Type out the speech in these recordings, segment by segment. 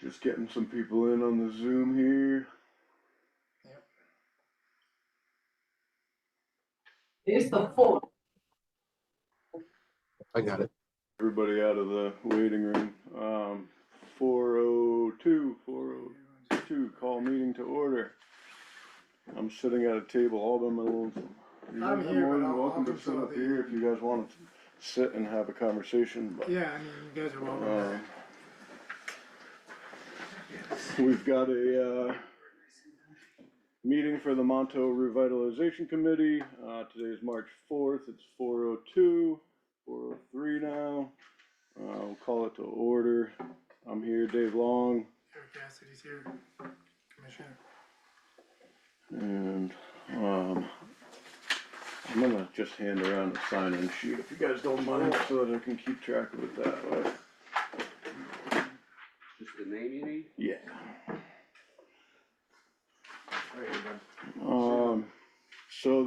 Just getting some people in on the Zoom here. Yep. Here's the phone. I got it. Everybody out of the waiting room. 402, call meeting to order. I'm sitting at a table all by my lonesome. I'm here, more but than I'll welcome to sit control up the- here if you guys want to sit and have a conversation. But Yeah, I mean, you guys are welcome. we've got a meeting for the Monteau Revitalization Committee. Today is March 4th. It's 4:02, 4:03 now. We'll call it to order. I'm here, Dave Long, Eric Cassidy's here, Commissioner. and I'm gonna just hand around a sign-in sheet if you guys don't mind, so that I can keep track of it that way. Just the name you need? Yeah. Right, So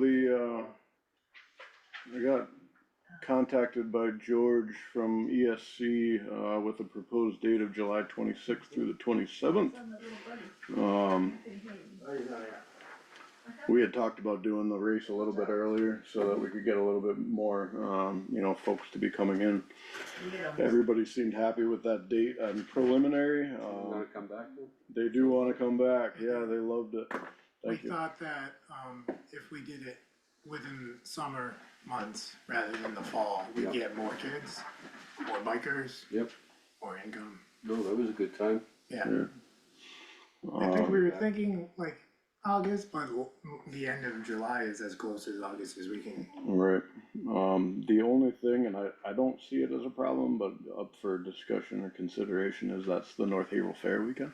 I got contacted by George from ESC, with a proposed date of July 26th through the 27th. We had talked about doing the race a little bit earlier so that we could get a little bit more, folks to be coming in. Everybody seemed happy with that date and preliminary. You wanna come back then? They do wanna come back. Yeah, they loved it. We Thank you. thought that, if we did it within summer months rather than the fall, we'd Yep. get more kids, more bikers, Yep. more income. No, that was a good time. Yeah, Yeah. I think we were thinking like August, but the end of July is as close as August as we can. Right, the only thing, and I don't see it as a problem, but up for discussion or consideration, is that's the North Haverhill Fair weekend.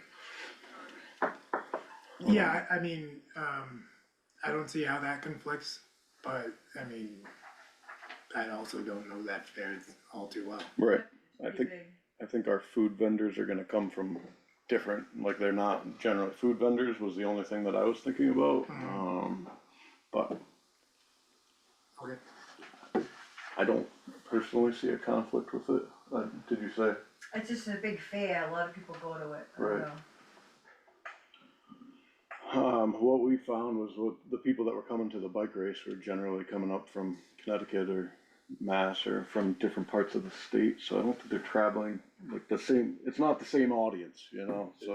Yeah, I mean, I don't see how that conflicts, but I mean, I also don't know that fair all too well. Right, I think our food vendors are gonna come from different, like they're not generally food vendors was the only thing that I was thinking about, but Okay. I don't personally see a conflict with it. Did you say? It's just a big fair, a lot of people go to it. I don't Right. know. What we found was the people that were coming to the bike race were generally coming up from Connecticut or Mass or from different parts of the state, so I don't think they're traveling like the same, it's not the same audience, so like, It's the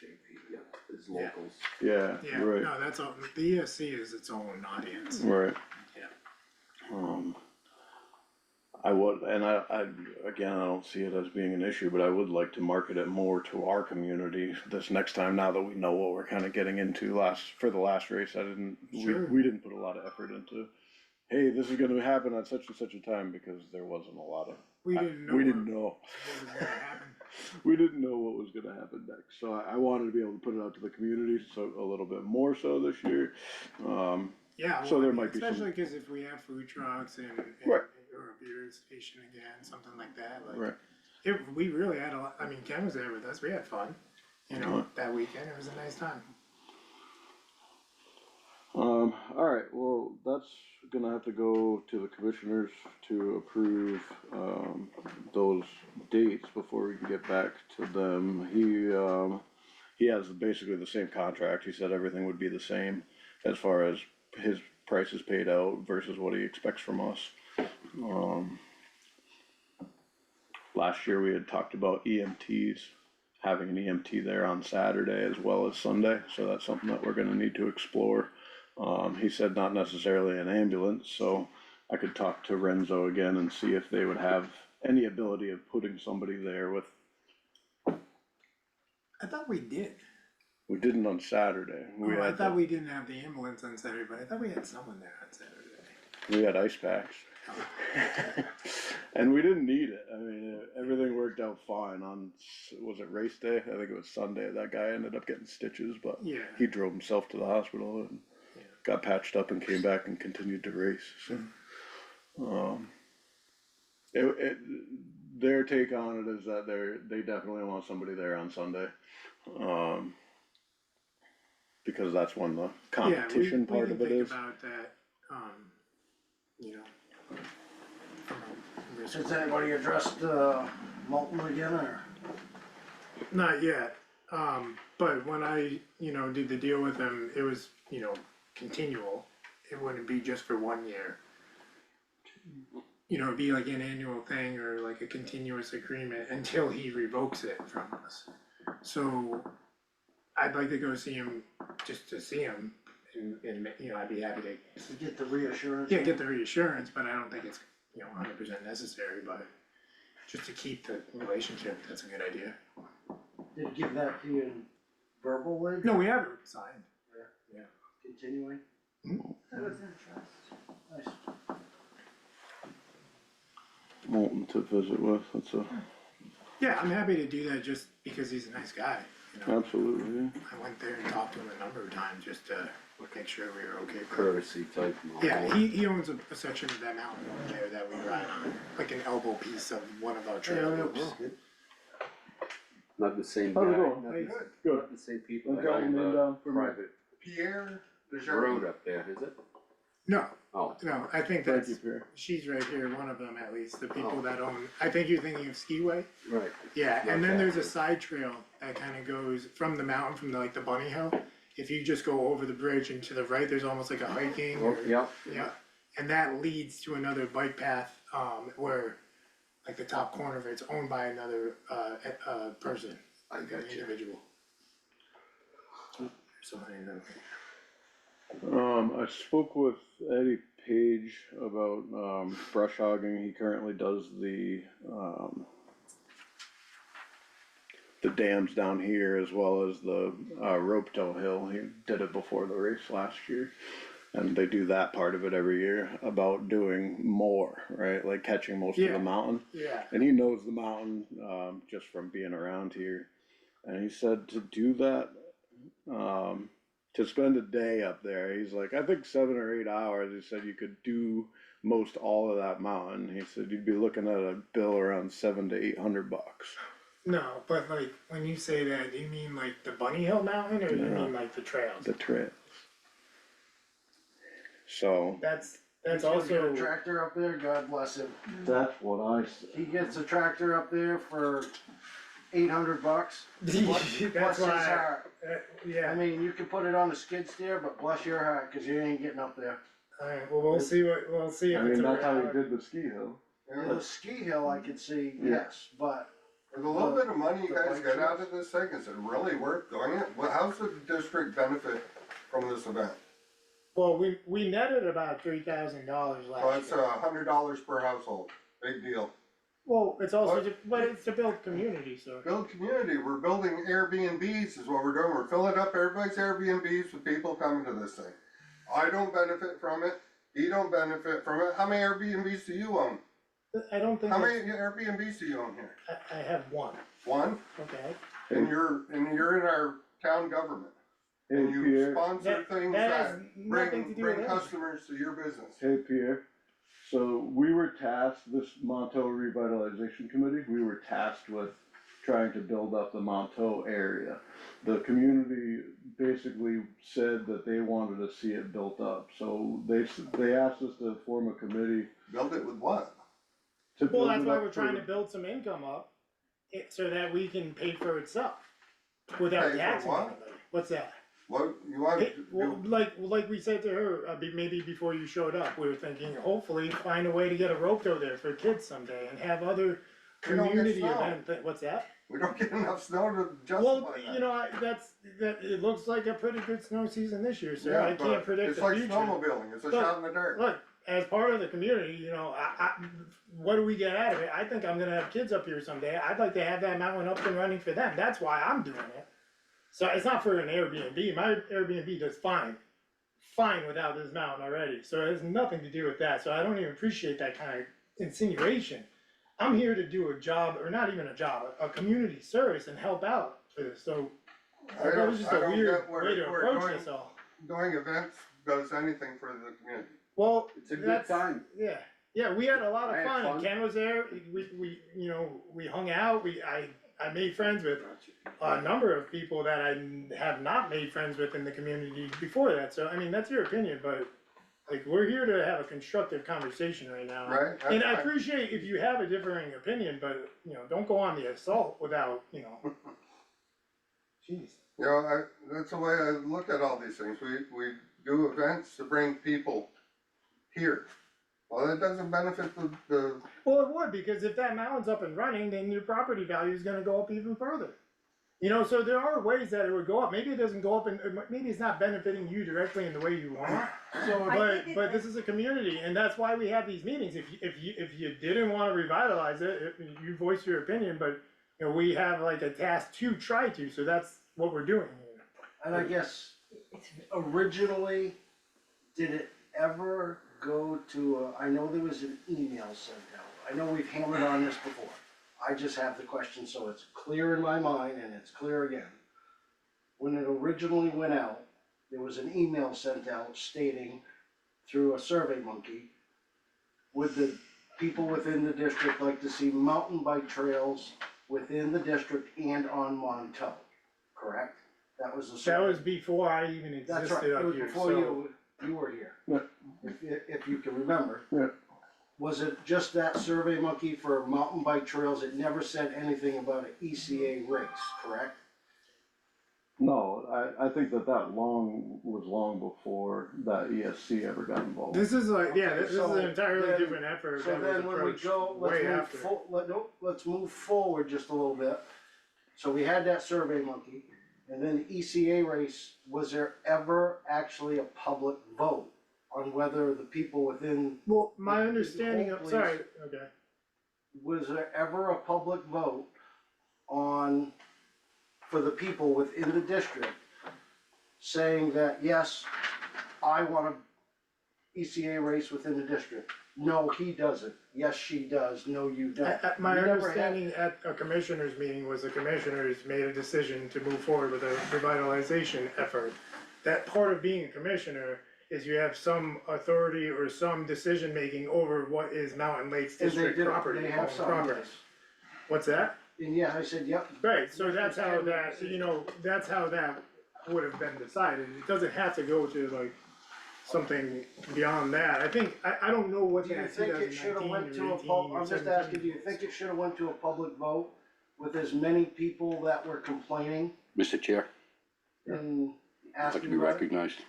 same people, yeah, it's locals. yeah, Yeah, right, no, that's all, the ESC is its own audience. right. Yeah. I would, and again, I don't see it as being an issue, but I would like to market it more to our community this next time, now that we know what we're kinda getting into for the last race, Sure. we didn't put a lot of effort into, hey, this is gonna happen at such and such a time, because there wasn't a lot of. We didn't know. We didn't know. What was gonna happen. We didn't know what was gonna happen next, so I wanted to be able to put it out to the community, so a little bit more so this year. Yeah, So well, there I mean, might be some- especially cause if we have food trucks and, Right. or a beer station again, something like that, like. Right. We really had a lot, I mean, Ken was there with us, we had fun, Right. that weekend, it was a nice time. Alright, well, that's gonna have to go to the commissioners to approve, those dates before we can get back to them. He has basically the same contract, he said everything would be the same as far as his prices paid out versus what he expects from us. Last year we had talked about EMTs, having an EMT there on Saturday as well as Sunday, so that's something that we're gonna need to explore. He said not necessarily an ambulance, so I could talk to Renzo again and see if they would have any ability of putting somebody there with, I thought we did. we didn't on Saturday. I thought we didn't have the ambulance on Saturday, but I thought we had someone there on Saturday. We had ice packs. And we didn't need it, I mean, everything worked out fine on, was it race day? I think it was Sunday, that guy ended up getting stitches, but Yeah. he drove himself to the hospital and Yeah. got patched up and came back and continued to race, so. Their take on it is that they definitely want somebody there on Sunday. Because that's when the competition part of it We can is. think about that, you know. from a risk- Has anybody addressed Molten again, or? Not yet, But when I, did the deal with him, it was, continual. It wouldn't be just for 1 year. It'd be like an annual thing or like a continuous agreement until he revokes it from us. So I'd like to go see him, just to see him, and I'd be happy to, To get the reassurance. yeah, get the reassurance, but I don't think it's, 100% necessary, but just to keep the relationship, that's a good idea. Did he give that to you in verbal way? No, we have it signed. Continuing? That was in trust. Nice. Molten to visit with, that's a, Yeah, I'm happy to do that just because he's a nice guy, absolutely, yeah. I went there and talked to him a number of times just to make sure we were okay. Courtesy type. Yeah, he owns a section of that mountain over there that we ride on, like an elbow piece of one of our trail loops. Not the same guy. How's it going? Not Hey, the- good. Not the same people. I've got your name down for me. Private Pierre road up there, is it? No, Oh, no, I think Thank that's, you, Pierre. she's right here, one of them at least, the people Oh. that own, I think you're thinking of Skiway? right. Yeah, and then Okay. there's a side trail that kinda goes from the mountain, from the bunny hill. If you just go over the bridge and to the right, there's almost like a hiking Oh, or, yeah. yeah, and that leads to another bike path, where, like the top corner of it's owned by another, person, I like an got you. individual. So, anyway. I spoke with Eddie Page about, brush hogging, he currently does the dams down here as well as the, Ropetoe Hill, he did it before the race last year. And they do that part of it every year, about doing more, right, like catching most of Yeah. the mountain. Yeah, And he knows the mountain, just from being around here. And he said to do that, to spend a day up there, he's like, I think 7 or 8 hours, he said you could do most all of that mountain. He said you'd be looking at a bill around $700 to $800. no, but like, when you say that, do you mean like the Bunny Hill Mountain, or you No. mean like the trails? The trails. So, That's He's gonna get also, a tractor up there, God bless him. that's what I said. He gets a tractor up there for $800. Bless that's his why, heart. I yeah, mean, you can put it on the skid steer, but bless your heart, cause you ain't getting up there. alright, well, we'll see if it's a reality. did the ski hill. The ski hill I could see, Yeah. yes, but For the little bit of money you guys get out of this thing, is it really worth doing it? Well, how's the district benefit from this event? Well, we netted about $3,000 So last it's year. $100 per household, big deal. Well, it's also, What? but it's to build community, so. Build community, we're building Airbnbs is what we're doing, we're filling up everybody's Airbnbs with people coming to this thing. I don't benefit from it, you don't benefit from it, how many Airbnbs do you own? I don't think How that's, many Airbnbs do you own here? I have one, One, okay? and you're in our town government, Hey and you Pierre, sponsor That, things that has that nothing to do with bring it. customers to your business. hey Pierre, so we were tasked, this Monteau Revitalization Committee, we were tasked with trying to build up the Monteau area. The community basically said that they wanted to see it built up, so they asked us to form a committee Build it with what? to Well, build that's it why up we're for trying the- to build some income up, so that we can pay for itself, without Pay for taxing what? anybody. What's that? What, you want, Hey, well, like we said to her, maybe before you showed up, we were thinking, hopefully find a way to get a roto there for kids someday and have other We don't get community snow. what's that? we don't get enough snow to Well, justify you that. know, it looks like a pretty good snow season this year, sir, Yeah, I can't but predict it's the like future. snowmobiling, it's a Look, shot in the dark. Look, as part of the community, what do we get out of it? I think I'm gonna have kids up here someday, I'd like to have that mountain up and running for them, that's why I'm doing it. So it's not for an Airbnb, my Airbnb does fine without this mountain already, so it has nothing to do with that, so I don't even appreciate that kind of insinuation. I'm here to do a job, or not even a job, a community service and help out for this, so that was just I a don't weird get where- way to where approach going- this all. Doing events does anything for the community. Well, It's a good that's, time. yeah, we had a lot I of had fun, fun. Ken was there, we hung out, I made friends with a number of people that I have not made friends with in the community before that, so I mean, that's your opinion, but like, we're here to have a constructive conversation right now. Right, that's And I fine. appreciate if you have a differing opinion, but, don't go on the assault without, Jeez. You know, that's the way I look at all these things. We do events to bring people here. Well, that doesn't benefit the Well, it would, because if that mountain's up and running, then your property value is gonna go up even further. You know, so there are ways that it would go up. Maybe it doesn't go up, and maybe it's not benefiting you directly in the way you want. So, but this is a community, and that's why we have these meetings. If you didn't want to revitalize it, you voice your opinion. But you know, we have like a task to try to. So that's what we're doing here. And I guess originally, did it ever go to I know there was an email sent out. I know we've hammered on this before. I just have the question so it's clear in my mind and it's clear again. When it originally went out, there was an email sent out stating through a Survey Monkey, would the people within the district like to see mountain bike trails within the district and on Monteau, correct? That was the That survey. was before I even That's existed right, it up was here. before So you were here. Yeah. If you can remember. Yeah. Was it just that Survey Monkey for mountain bike trails? It never said anything about an ECA race, correct? No, I think that was long before that ESC ever got involved. this is like, yeah, this is So an entirely then- different effort. So that was then when we approached go, way after. let's move forward just a little bit. So we had that Survey Monkey, and then the ECA race, was there ever actually a public vote on whether the people within, Well, my understanding of, Please. sorry, okay. was there ever a public vote on, for the people within the district saying that, yes, I want a ECA race within the district? No, he doesn't. Yes, she does. No, you don't. My We never had- understanding at a commissioners meeting was the commissioners made a decision to move forward with a revitalization effort. That part of being a commissioner is you have some authority or some decision making over what is Mountain Lakes And they District do, property, they owned have some, property. yes. What's that? And yeah, I said, yep. Right, so that's how that, you know, that's how that would have been decided. It doesn't have to go to like something beyond that. I think, I don't know what Do you that think it should have 2019 went to or a 18 pub, or I'm just 17 asking, do you think it should have went to a public vote with as many people that were complaining Mr. Chair, and I'd like to asking be about it? recognized.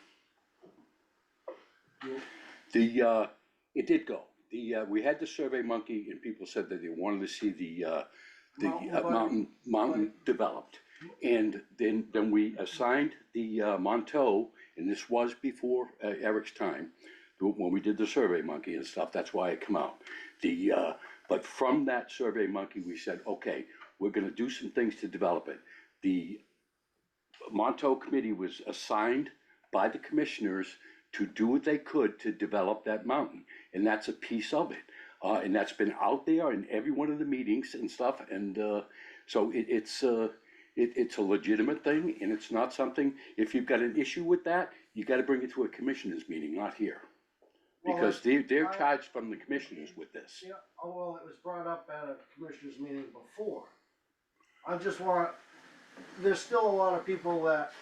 Yeah. It did go. We had the Survey Monkey and people said that they wanted to see the mountain developed. And then we assigned the Monteau, and this was before Eric's time, when we did the Survey Monkey and stuff, that's why it come out. But from that Survey Monkey, we said, okay, we're gonna do some things to develop it. The Monteau committee was assigned by the commissioners to do what they could to develop that mountain, and that's a piece of it. And that's been out there in every one of the meetings and stuff, and so it's a legitimate thing, and it's not something, if you've got an issue with that, you gotta bring it to a commissioners meeting, not here. Well, Because they're charged from the commissioners with this. Yeah, oh, well, it was brought up at a commissioners meeting before. I just want, there's still a lot of people that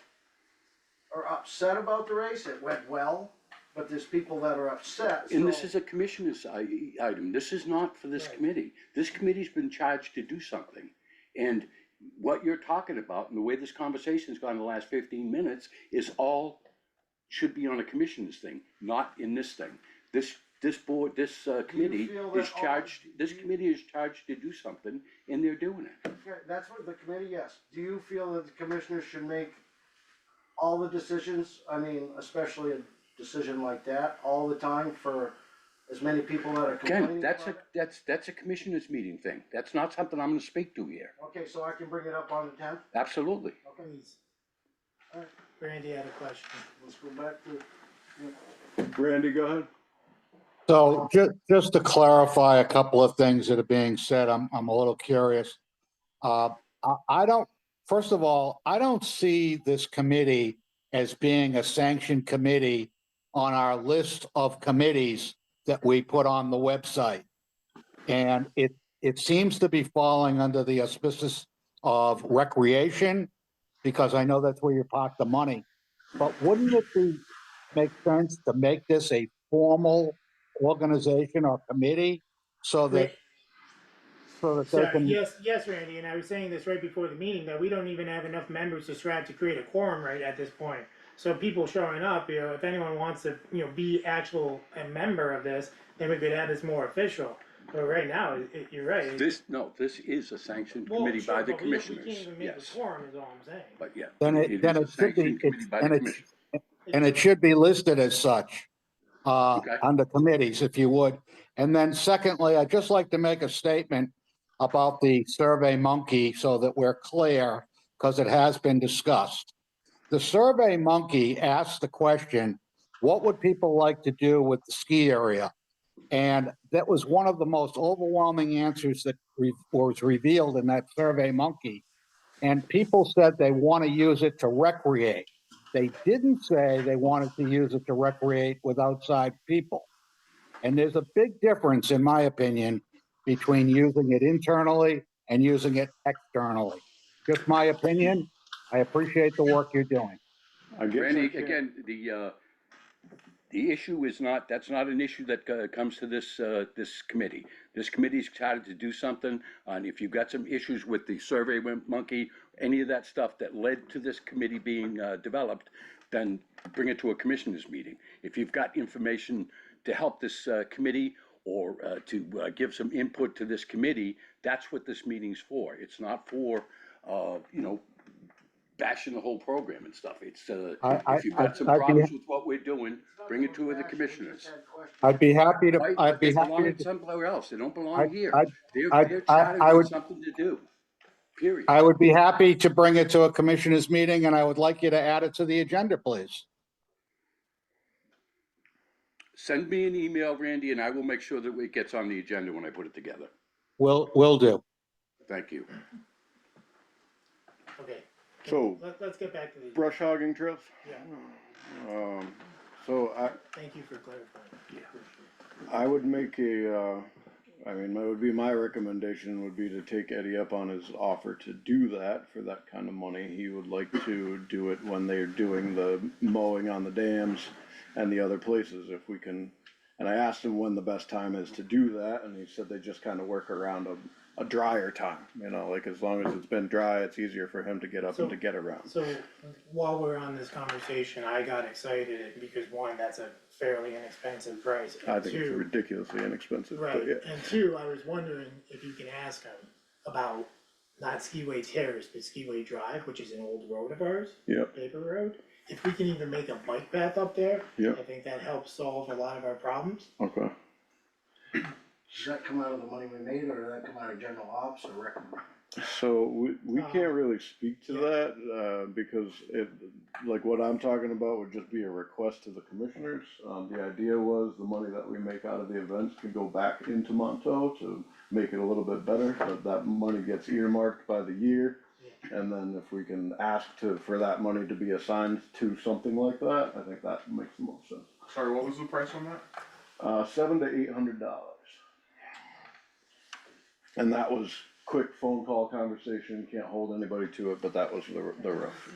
are upset about the race, it went well, but there's people that are upset, And this so- is a commissioner's item, this is not for this committee. This committee's been charged to do something. And what you're talking about, and the way this conversation's gone in the last 15 minutes, is all, should be on a commissioner's thing, not in this thing. This board, this committee feel is that all- charged, this do you- committee is charged to do something, and they're doing it. Okay, that's what the committee, yes. Do you feel that the commissioners should make all the decisions, I mean, especially a decision like that, all the time for as many people that are complaining Again, that's about it? that's a commissioner's meeting thing, that's not something I'm gonna speak to here, Okay, so I can bring it up on the 10th? absolutely. Okay, Please. Alright. Randy had a question. let's go back to, Randy, go ahead. So just to clarify a couple of things that are being said, I'm a little curious. I don't, first of all, I don't see this committee as being a sanctioned committee on our list of committees that we put on the website. And it seems to be falling under the auspices of recreation, because I know that's where you park the money. But wouldn't it make sense to make this a formal organization or committee so that so that they Sorry, can, yes, Randy, and I was saying this right before the meeting, that we don't even have enough members to strive to create a quorum right at this point. So people showing up, if anyone wants to, be a member of this, then we could have this more official. But right now, you're right. This is a sanctioned Well, committee sure, by the but we can't commissioners, even make a yes. quorum, is all I'm saying. But yeah, then it then is a it should be, sanctioned committee by the commission. and it should be listed as such, Okay. under committees, if you would. And then secondly, I'd just like to make a statement about the Survey Monkey so that we're clear, because it has been discussed. The Survey Monkey asked the question, what would people like to do with the ski area? And that was one of the most overwhelming answers that was revealed in that Survey Monkey. And people said they want to use it to recreate. They didn't say they wanted to use it to recreate with outside people. And there's a big difference, in my opinion, between using it internally and using it externally. Just my opinion. I appreciate the work you're doing. I guess I Randy, can't- again, the issue is not, that's not an issue that comes to this committee. This committee's tried to do something, and if you've got some issues with the Survey Monkey, any of that stuff that led to this committee being developed, then bring it to a commissioners meeting. If you've got information to help this committee or to give some input to this committee, that's what this meeting's for. It's not for, bashing the whole program and stuff. It's, if you've got some I'd be, problems with what we're doing, bring it to the commissioners. I'd be happy to, Right, I'd but they be happy belong to, somewhere else. They don't I, belong here. I, They're charged I with would, something to do, period. I would be happy to bring it to a commissioners meeting, and I would like you to add it to the agenda, please. Send me an email, Randy, and I will make sure that it gets on the agenda when I put it together. Will do. Thank you. Okay. So- Let's get back to the. brush hogging trails. Yeah, So thank you for clarifying. I would make that would be my recommendation would be to take Eddie up on his offer to do that for that kind of money. He would like to do it when they're doing the mowing on the dams and the other places, if we can. And I asked him when the best time is to do that, and he said they just kind of work around a drier time, like as long as it's been dry, it's easier for him to get up and to get around. So while we're on this conversation, I got excited because one, that's a fairly inexpensive price. And I think it's two, ridiculously inexpensive, but right, yeah. and two, I was wondering if you can ask him about not Skiway Terrace, but Skiway Drive, which is an old road of ours. Yep. Paper road. If we can even make a bike path up there, Yep. I think that helps solve a lot of our problems. Okay. Does that come out of the money we made, or does that come out of general ops or rec? So we can't really speak to Yeah. that, because like what I'm talking about would just be a request to the commissioners. The idea was the money that we make out of the events could go back into Monteau to make it a little bit better, but that money gets earmarked by the year. And then if we can ask for that money to be assigned to something like that, I think that makes the most sense. Sorry, what was the price on that? $700 to $800. And that was quick phone call conversation, can't hold anybody to it, but that was the rough.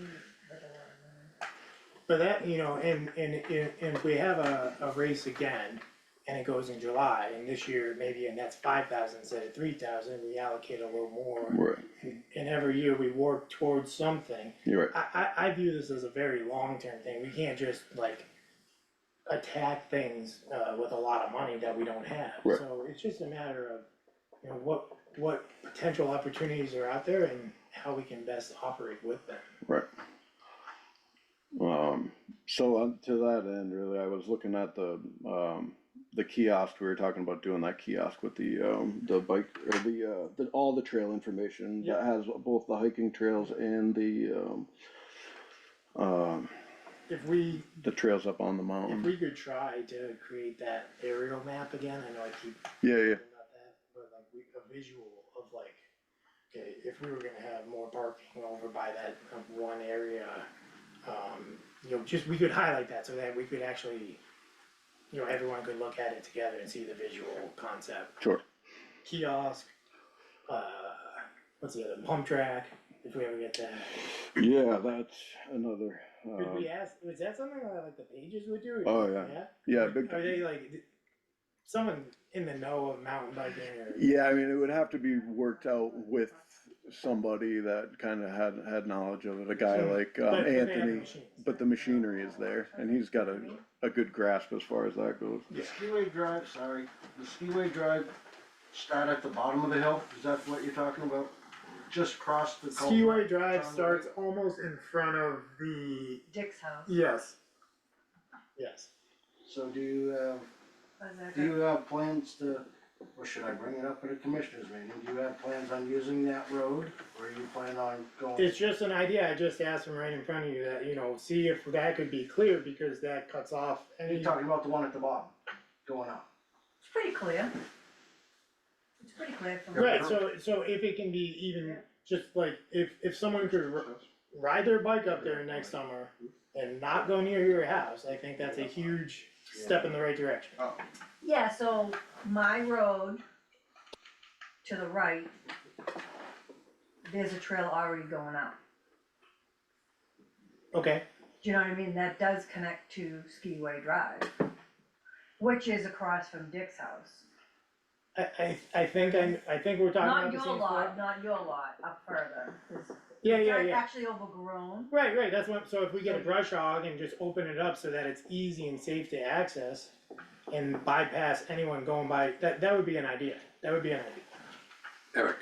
But that, and if we have a race again, and it goes in July, and this year maybe, and that's 5,000 instead of 3,000, we allocate a little more. Right, And every year we work towards something. you're right. I view this as a very long-term thing, we can't just attack things, with a lot of money that we don't have. Right. So it's just a matter of, what potential opportunities are out there and how we can best operate with them. Right. So to that end, really, I was looking at the kiosk, we were talking about doing that kiosk with the bike, or all the trail information. Yeah. That has both the hiking trails and If the trails up on the If mountain. we could try to create that aerial map again, I know I keep. Yeah, yeah. talking about that, but a visual of okay, if we were gonna have more parking over by that one area, we could highlight that so that we could actually, everyone could look at it together and see the visual concept. Sure. Kiosk, what's the other, pump track, if we ever get that. Yeah, that's another, Could we ask, is that something that the pages would do? Oh, yeah. Yeah? yeah, big. Are they someone in the know of mountain biking or. Yeah, I mean, it would have to be worked out with somebody that kinda had knowledge of it, a guy So, like, but they have the Anthony. machines. But the machinery is there, and he's got a good grasp as far as that goes. The skiway drive, sorry, the skiway drive start at the bottom of the hill, is that what you're talking about? Just cross the. Skiway Drive starts almost in front of the, Dick's house. yes. Yes. So do you How's that do you go? have plans to, or should I bring it up at a commissioners meeting? Do you have plans on using that road, or you plan on going? It's just an idea, I just asked him right in front of you that, see if that could be clear, because that cuts off You're any. talking about the one at the bottom, going up. It's pretty clear. It's pretty clear from. Right, so if it can be even, just like, if someone could ride their bike up there next summer and not go near your house, I think that's a huge step in the right direction. Yeah, so my road to the right, there's a trail already going out. Okay, Do you know what I mean? That does connect to Skiway Drive, which is across from Dick's house. I think we're talking about Not the your same lot, spot. not your lot, up further. 'Cause Yeah, it's yeah, yeah. actually overgrown. Right, that's what, so if we get a brush hog and just open it up so that it's easy and safe to access and bypass anyone going by, that would be an idea, that would be an idea. Eric,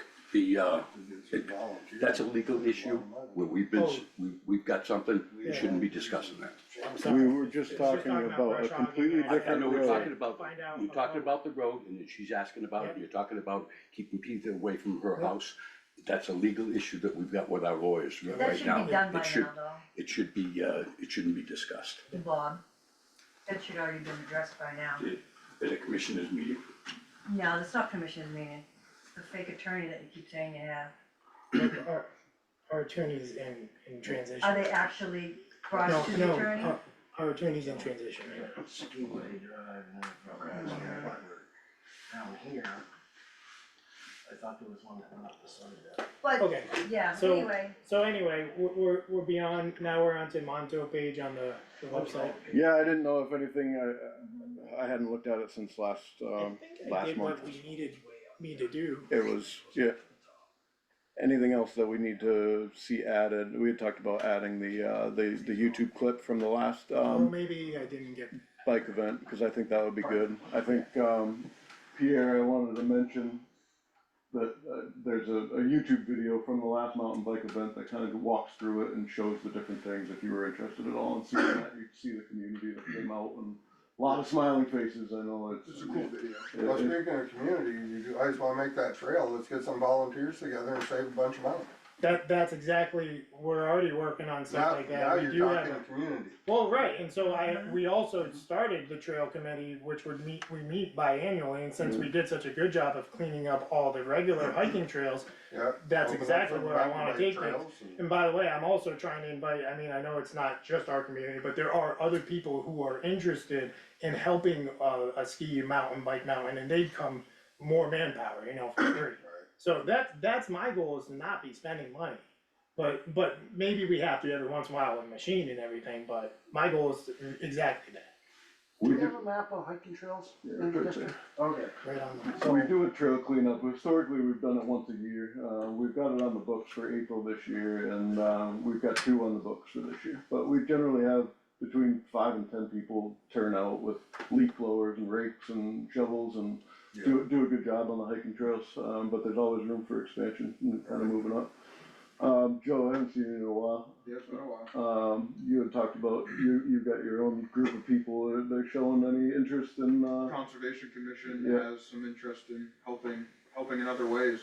that's a legal issue where we've got something, we shouldn't be discussing that. I'm sorry. We were just talking about a brush hogging completely and- I different know we're road. talking about, Find out you're talking about- about the road, and then she's asking about it, Yeah. and you're talking about keeping people away from her Yeah. house. That's a legal issue that we've got with our lawyers right now. That should be done by It should, now though, it should be, it shouldn't be discussed Bob. That should already been addressed by now. at a commissioners meeting. No, it's not commissioners meeting, it's the fake attorney that you keep saying you have. Our attorney's in transition. Are they actually crossed No, to the no, attorney? our attorney's in transition right now. Skiway Drive, and then across here, down here. I thought there was one that went up the side of that. But, Okay, yeah, so- anyway, so anyway, we're beyond, now we're onto Monteau page on the website. Yeah, I didn't know if anything, I hadn't looked at it since last, I think I last did month. what we needed me to do. It was, yeah. Anything else that we need to see added? We had talked about adding the YouTube clip from the last, Or maybe I didn't get, bike event, cause I think that would be good. I think, Pierre, I wanted to mention that, there's a YouTube video from the last mountain bike event that kind of walks through it and shows the different things, if you were interested at all in seeing that, you can see the community that came out and a lot of smiling faces, I know it's. It's a cool video. it- Well, it- speaking of community, you guys wanna make that trail, let's get some volunteers together and save a bunch of money. that's exactly, we're already working on stuff like Now that. We do you're have talking community. Well, right, and so we also started the trail committee, which we meet biannually, and since we did such a good job of cleaning up all the regular hiking trails, Yeah. That's open up exactly some where I mountain wanna bike take trails and- and by the way, I'm also trying to invite, I mean, I know it's not just our community, but there are other people who are interested in helping a ski mountain, bike mountain, and they'd come more manpower, for free. So that's my goal, is to not be spending money. But maybe we have to every once in a while with a machine and everything, but my goal is exactly that, Do We you do, have a map of hiking trails Yeah, in the good district? Okay. right on the. so we do a trail cleanup, historically, we've done it once a year, we've got it on the books for April this year, and, we've got 2 on the books for this year. But we generally have between 5 and 10 people turn out with leaf blowers and rakes and shovels and do a good job on the hiking trails, but there's always room for expansion and kind of moving up. Joe, I haven't seen you in a while. Yeah, it's been a while. You had talked about, you've got your own group of people, are they showing any interest in, Conservation Commission Yeah. has some interest in helping in other ways,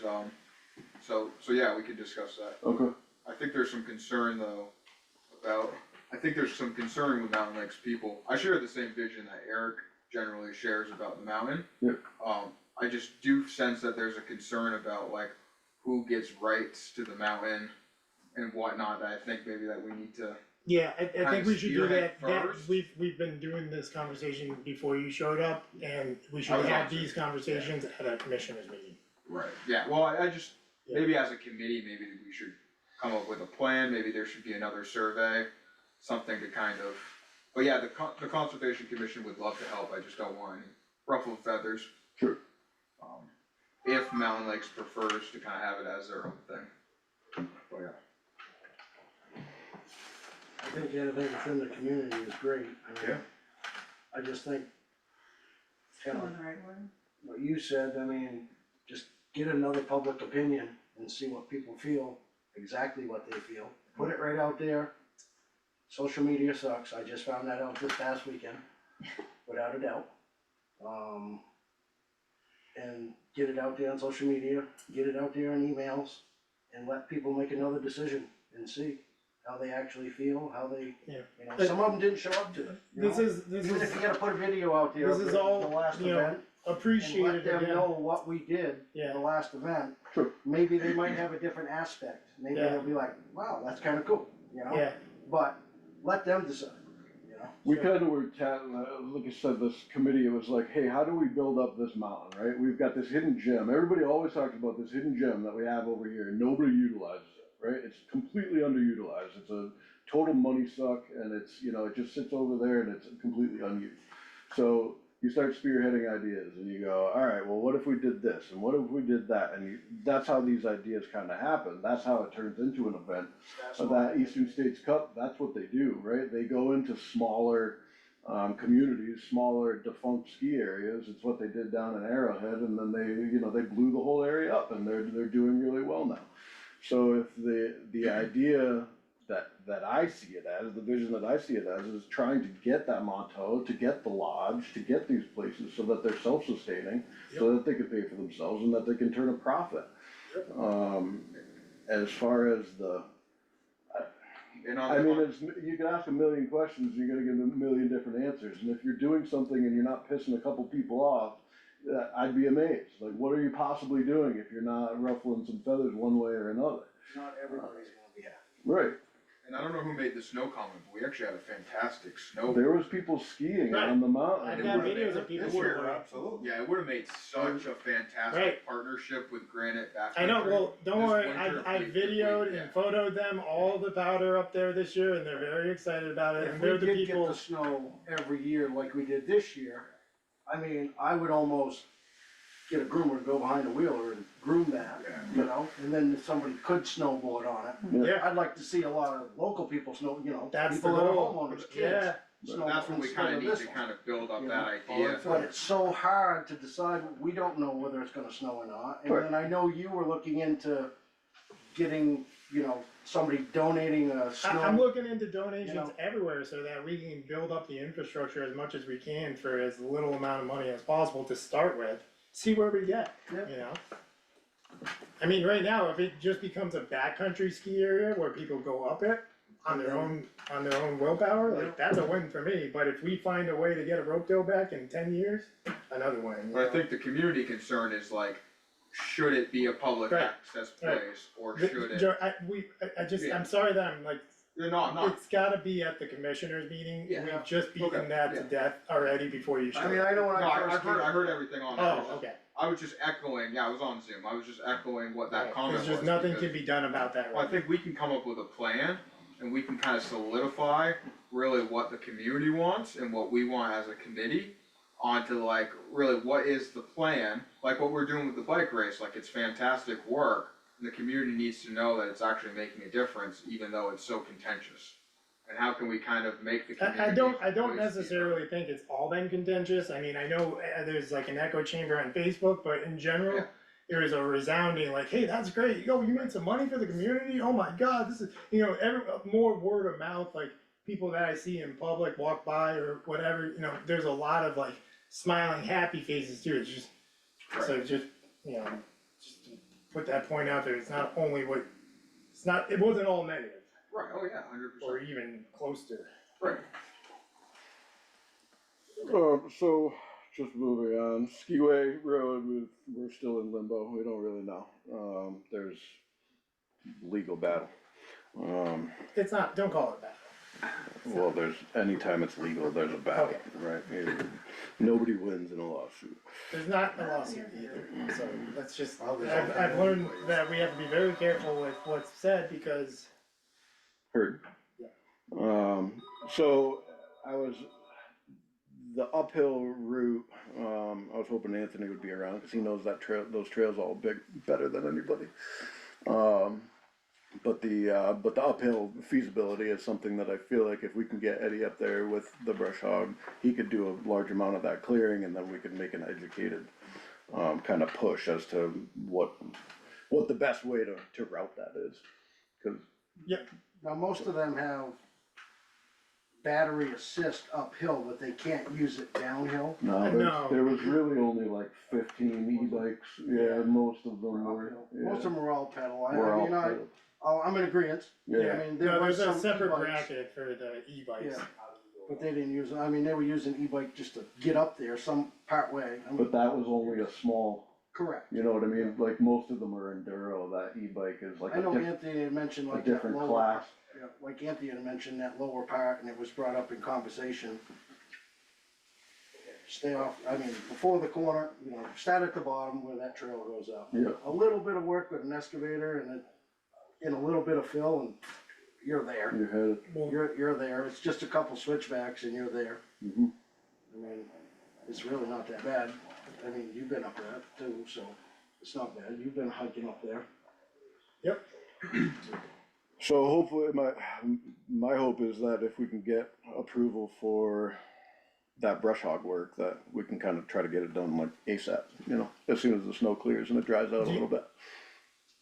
so yeah, we could discuss that. okay, I think there's some concern though with Mountain Lake's people. I share the same vision that Eric generally shares about the mountain. Yep. I just do sense that there's a concern about like who gets rights to the mountain and whatnot, that I think maybe that we need to. Yeah, I think we should do spearhead that, first. we've been doing this conversation before you showed up, and we I should was have on to these conversations at a commissioners meeting. Right. Yeah, well, I just, Yeah. maybe as a committee, maybe we should come up with a plan, maybe there should be another survey, something to kind of, but yeah, the Conservation Commission would love to help, I just don't want any ruffle feathers. Sure. If Mountain Lakes prefers to kinda have it as their own thing. But yeah. I think anything within the community is great, I mean, I just think, kind of Going the right way. what you said, I mean, just get another public opinion and see what people feel, exactly what they feel. Put it right out there. Social media sucks, I just found that out this past weekend, without a doubt. And get it out there on social media, get it out there in emails, and let people make another decision and see how they actually feel, how they, Yeah. you know, some of them didn't show up to it, you This know? is, this Even is if you gotta put a video out there this of is the all, last you know, event, and let appreciated them again. know what we did Yeah. the last event, Sure. maybe they might have a different aspect, maybe Yeah. they'll be like, wow, that's kinda cool, you know? Yeah, But let them decide, you know? We kind of were chatting, like I said, this committee, it was like, hey, how do we build up this mountain, right? We've got this hidden gem, everybody always talks about this hidden gem that we have over here, and nobody utilizes it, right? It's completely underutilized, it's a total money suck, and it's, you know, it just sits over there and it's completely unused. So you start spearheading ideas, and you go, alright, well, what if we did this, and what if we did that, and that's how these ideas kinda happen, that's how it turns into an event. That's Of why- that Eastern States Cup, that's what they do, right? They go into smaller, communities, smaller defunct ski areas. It's what they did down in Arrowhead, and then they blew the whole area up, and they're doing really well now. So if the idea that I see it as, the vision that I see it as, is trying to get that Monteau, to get the lodge, to get these places so that they're self-sustaining, so that they can pay for themselves and that they can turn a profit. As far as And on I the, mean, you can ask a million questions, you're gonna get a million different answers, and if you're doing something and you're not pissing a couple people off, I'd be amazed, like, what are you possibly doing if you're not ruffling some feathers one way or another? Not everybody's gonna be happy. Right, and I don't know who made the snow comment, but we actually had a fantastic snow. there was people skiing Right. on the mountain. I've It got would've videos been- of people it who would've- were. Absolutely. Yeah, it would've made such a fantastic Right. partnership with Granite Backcountry. I know, well, don't This worry, winter, I we- videoed yeah. and photoed them, all the powder up there this year, and they're very excited about it, If and we they're the did get people. the snow every year like we did this year, I mean, I would almost get a groomer to go behind the wheeler and groom that, Yeah. you know? And then if somebody could snowboard on it. Yeah, I'd like to see a lot of local people snow, you know, that's the people that are goal, homeowners, kids. yeah, snow That's what we instead kinda of need this to one. kind of build up You that know, idea. But it's so hard to decide, we don't know whether it's gonna snow or not, and Right. then I know you were looking into getting, you know, somebody donating a I'm snow. looking into donations You know. everywhere so that we can build up the infrastructure as much as we can for as little amount of money as possible to start with, see where we get, Yeah. you know? I mean, right now, if it just becomes a backcountry ski area where people go up it on their own willpower, like, that's a win for me, but if we find a way to get a rope deal back in 10 years, another win, you But I know? think the community concern is like, should it be a public Right. access Right. place, or The- should it? Joe, Yeah. I'm sorry that I'm like, No, I'm not, it's gotta be at the commissioners meeting, Yeah. we've just Okay, beaten that to yeah. death already before you I show mean, up. I know when no, I I first heard, I came, heard everything on it. Oh, okay. I was just echoing, yeah, I was on Zoom, I was just echoing what that Right. comment was. There's just nothing because- can be done about that Well, I right think we can come up with a plan, and we can kind of solidify really what the community wants and what we want as a committee, onto like, really, what is the plan, like what we're doing with the bike race, like, it's fantastic work, and the community needs to know that it's actually making a difference, even though it's so contentious. And how can we kind of make the community? I don't voice be necessarily think it's all been contentious, I mean, I know there's like an echo chamber on Facebook, but in general, Yeah. there is a resounding like, hey, that's great, yo, you made some money for the community, oh my god, this is, you know, more word of mouth, like, people that I see in public walk by or whatever, you know, there's a lot of like smiling, happy faces too, it's just, so just, you know, just to put that point out there, it's not only what, it wasn't all negative, Right, oh yeah, 100%. or even close to. Right. So, just moving on, Skiway Road, we're still in limbo, we don't really know, there's legal battle. It's not, don't call it that. Well, anytime it's legal, there's a battle, right? Nobody wins in a lawsuit. There's not a lawsuit either, so that's just, I've learned that we have to be very careful with what's said because, Heard. Yeah. So the uphill route, I was hoping Anthony would be around, cause he knows that trail, those trails all better than anybody. But the uphill feasibility is something that I feel like if we can get Eddie up there with the brush hog, he could do a large amount of that clearing, and then we could make an educated, kind of push as to what the best way to route that is. Cause, Now, most of them have battery assist uphill, but they can't use it downhill. no, No. there was really only like 15 e-bikes, yeah, most of them were, Uphill. yeah. Most of them are all pedal, Were all I mean, pedal. I'm in agreement. Yeah. I mean, there No, was there's a some separate e-bikes, bracket for the e-bikes. Yeah. But they didn't use, I mean, they were using e-bike just to get up there some part way, I mean, But that was only a small, correct. you know what I mean, like most of them are enduro, that e-bike is like I know a Anthony had mentioned a like that different lower, class. yeah, like Anthony had mentioned that lower part, and it was brought up in conversation. Stay off, I mean, before the corner, you know, start at the bottom where that trail goes up. Yeah. A little bit of work with an excavator and a little bit of fill, and you're there. You're headed, Well, You're there, it's just a couple switchbacks and you're there. mhm. I mean, it's really not that bad. I mean, you've been up there too, so it's not bad. You've been hiking up there. Yep, So hopefully, my hope is that if we can get approval for that brush hog work, that we can kind of try to get it done like ASAP, you know, as soon as the snow clears and it dries out a little bit.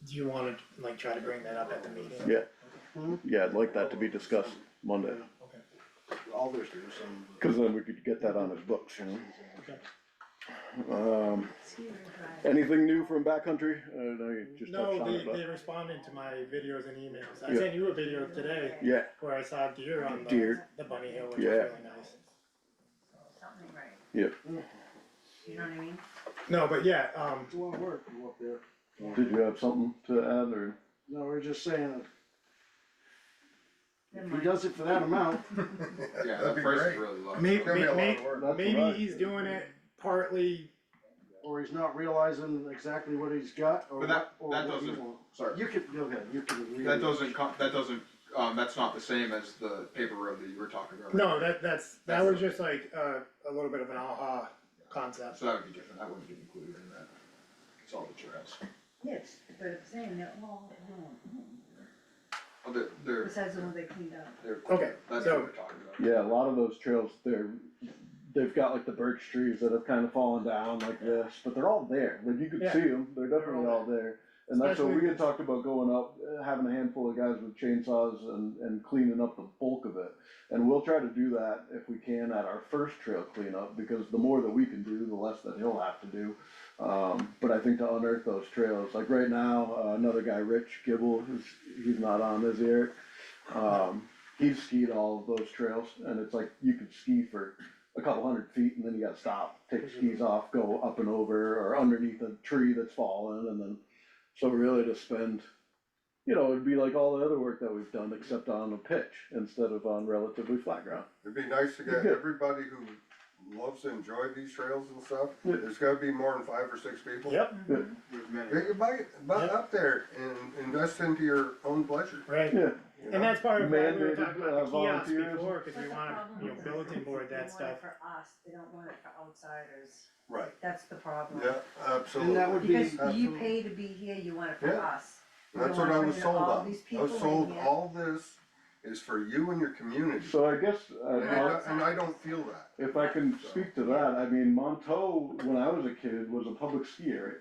do you wanna like try to bring that up at the meeting? Yeah, Mhm. yeah, I'd like that to be discussed Monday, Okay, All there's do some. cause then we could get that on his books, you know. okay. Anything new from backcountry? I know you just touched No, on it, they but, responded to my videos and emails. I Yeah. sent you a video today yeah, where I saw deer on Deer. the bunny hill, which was Yeah. really nice. Something right, yeah. you know what I mean? No, but yeah, It's a lot of work to go up there. Did you have something to add, or? No, we're just saying, Never if he mind. does it for that amount, Yeah, That'd that be price is great. really low. May- It's gonna be a lot may- of work. That's maybe what I- he's doing it partly, or he's not realizing exactly what he's got, or But that- what, or that what he doesn't- wants. Sorry, You can, go ahead, you can. that doesn't, that's not the same as the paper road that you were talking about. no, that was just like, a little bit of an aha concept. So that would be different, that wouldn't be included in that. It's all the trails. Yes, but it's saying that, well, Oh, they're, besides the ones they cleaned up. Okay, that's so- what we're talking about. Yeah, a lot of those trails, they've got like the birch trees that have kind of fallen down like this, but they're all there, like you could Yeah. see them, they're definitely all there. And that's what we had talked about going up, having a handful of guys with chainsaws and cleaning up the bulk of it. And we'll try to do that if we can at our first trail cleanup, because the more that we can do, the less that he'll have to do. But I think to unearth those trails, like right now, another guy, Rich Gibble, he's not on this, Eric. He's skied all of those trails, and it's like, you could ski for a couple hundred feet, and then you gotta stop, take your skis off, go up and over, or underneath a tree that's fallen, and then, so really to spend, you know, it'd be like all the other work that we've done, except on a pitch, instead of on relatively flat ground. It'd be nice to get Good. everybody who loves to enjoy these trails and stuff, Yeah. there's gotta be more than 5 or 6 people. Yep, There's many. Get your bike Yep. up there and invest into your own pleasure, right. Yeah, you And know? that's part of why we were Mandated, talking about the kiosks volunteers. before, cause But we the wanna, problem you know, is bulletin board that stuff. They want it for us, they don't want it for outsiders, Right, that's the problem. yeah, absolutely. And that would be- Because you Absolutely. pay to be here, you want it for Yeah. us. You That's don't what I wanna was bring sold all on, these I people was in sold here. all this is for you and your community, so I guess, and I don't feel that. if I can speak to that, I mean, Monteau, when I was a kid, was a public ski area.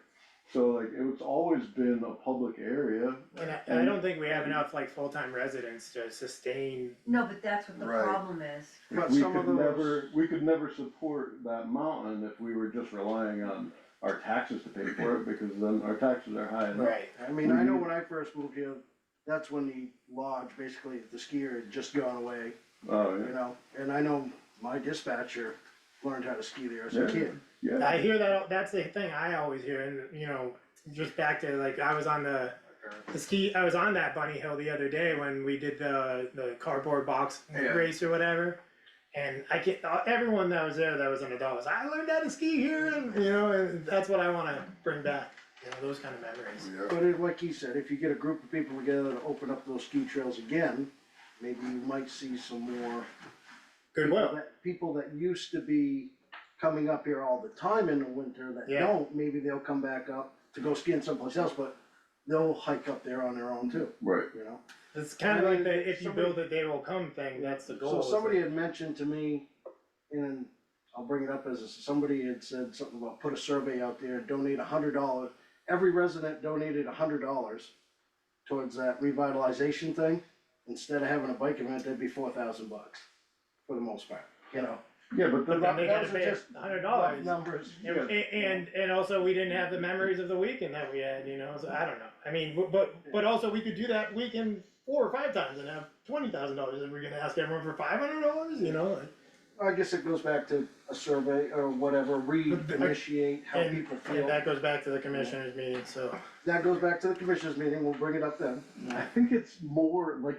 So like, it's always been a public area. And I don't think we have enough like full-time residents to sustain, No, but that's what the Right. problem is. But We some could of those- never, we could never support that mountain if we were just relying on our taxes to pay for it, because then our taxes are high enough. right, I mean, I know when I first moved here, that's when the lodge, basically, the skier had just gone away, Oh, you yeah, know? And I know my dispatcher learned how to ski there as a Yeah. kid. yeah, I hear that, that's the thing I always hear, and you know, just back to like, I was on the ski, I was on that bunny hill the other day when we did the cardboard box Yeah. race or whatever. And I get, everyone that was there that was an adult was, I learned how to ski here, and you know, and that's what I wanna bring back, you know, those kind of memories. Yeah. But like he said, if you get a group of people together to open up those ski trails again, maybe you might see some more Goodwill. People that used to be coming up here all the time in the winter that Yeah. don't, maybe they'll come back up to go skiing someplace else, but they'll hike up there on their own too, Right. you know? It's kind of I like mean, the if you somebody- build it, they will come thing, that's the goal. So is somebody that- had mentioned to me, and I'll bring it up somebody had said something about put a survey out there, donate $100. Every resident donated $100 towards that revitalization thing. Instead of having a bike event, that'd be $4,000 for the most part, you know? Yeah, but But then they gotta Those are pay just $100. rough numbers. And also we didn't have the memories of the weekend that we had, you know, so I don't know. I mean, but also we could do that weekend 4 or 5 times and have $20,000 and we're gonna ask everyone for $500, you know? I guess it goes back to a survey or whatever, reinitiate how And, people and feel. that goes back to the commissioners meeting, so. That goes back to the commissioners meeting, we'll bring it up then. I think it's more like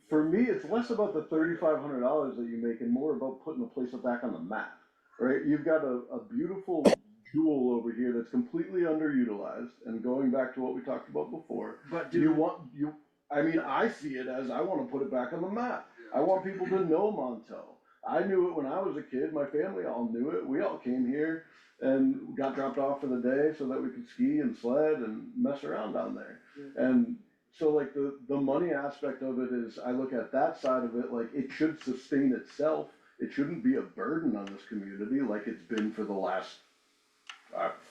for me, it's less about the $3,500 that you make and more about putting the place back on the map, right? You've got a beautiful jewel over here that's completely underutilized, and going back to what we talked about before, But I mean, I see it as I wanna put it back on the map. I want people to know Monteau. I knew it when I was a kid, my family all knew it, we all came here and got dropped off for the day so that we could ski and sled and mess around down there. And so like the money aspect of it is, I look at that side of it, like it should sustain itself. It shouldn't be a burden on this community like it's been for the last,